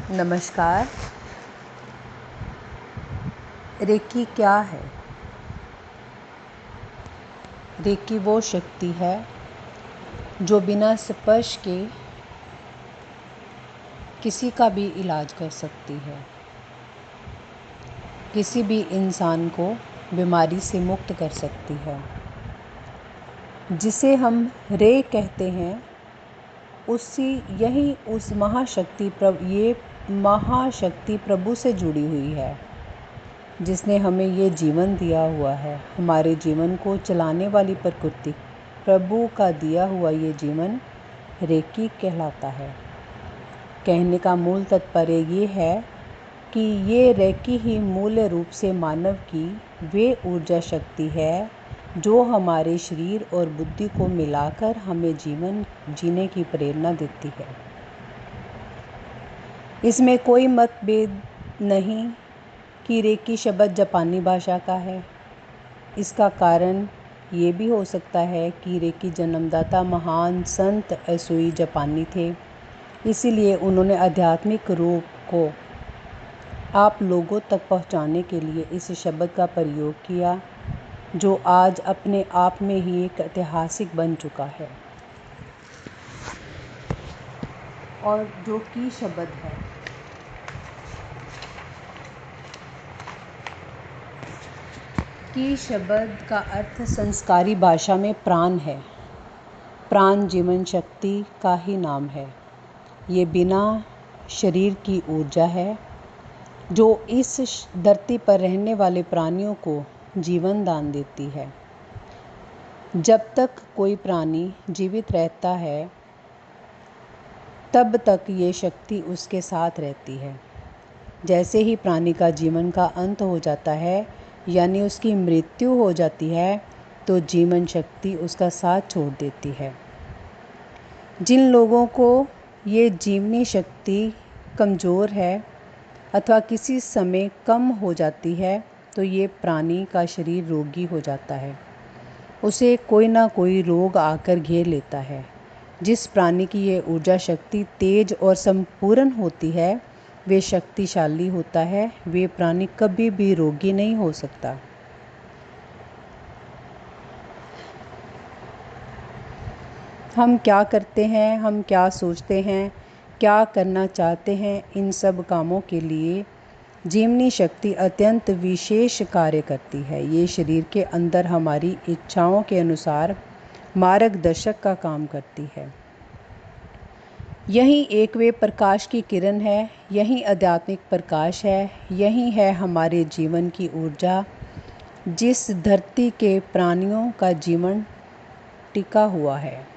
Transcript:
नमस्कार। रेकी क्या है? रेकी वो शक्ति है जो बिना स्पर्श के किसी का भी इलाज कर सकती है, किसी भी इंसान को बीमारी से मुक्त कर सकती है। जिसे हम रे कहते हैं, उस महाशक्ति प्रभु से जुड़ी हुई है, जिसने हमें ये जीवन दिया हुआ है। हमारे जीवन को चलाने वाली प्रकृति प्रभु का दिया हुआ ये जीवन रेकी कहलाता है। कहने का मूल तात्पर्य ये है कि ये रेकी ही मूल रूप से मानव की वे ऊर्जा शक्ति है जो हमारे शरीर और बुद्धि को मिलाकर हमें जीवन जीने की प्रेरणा देती है। इसमें कोई मतभेद नहीं कि रेकी शब्द जापानी भाषा का है। इसका कारण ये भी हो सकता है कि रेकी जन्मदाता महान संत एसुई जापानी थे, इसीलिए उन्होंने आध्यात्मिक रूप को आप लोगों तक पहुंचाने के लिए इस शब्द का प्रयोग किया, जो आज अपने आप में ही एक ऐतिहासिक बन चुका है और जो की शब्द है। की शब्द का अर्थ संस्कारी भाषा में प्राण है। प्राण जीवन शक्ति का ही नाम है। ये बिना शरीर की ऊर्जा है जो इस धरती पर रहने वाले प्राणियों को जीवन दान देती है। जब तक कोई प्राणी जीवित रहता है तब तक ये शक्ति उसके साथ रहती है। जैसे ही प्राणी का जीवन का अंत हो जाता है, यानी उसकी मृत्यु हो जाती है, तो जीवन शक्ति उसका साथ छोड़ देती है। जिन लोगों को ये जीवनी शक्ति कमज़ोर है अथवा किसी समय कम हो जाती है, तो ये प्राणी का शरीर रोगी हो जाता है। उसे कोई ना कोई रोग आकर घेर लेता है। जिस प्राणी की ये ऊर्जा शक्ति तेज और संपूर्ण होती है, वे शक्तिशाली होता है। वे प्राणी कभी भी रोगी नहीं हो सकता। हम क्या करते हैं, हम क्या सोचते हैं, क्या करना चाहते हैं, इन सब कामों के लिए जीवनी शक्ति अत्यंत विशेष कार्य करती है। ये शरीर के अंदर हमारी इच्छाओं के अनुसार मार्गदर्शक का काम करती है। यही एक वे प्रकाश की किरण है, यही आध्यात्मिक प्रकाश है, यही है हमारे जीवन की ऊर्जा, जिस धरती के प्राणियों का जीवन टिका हुआ है।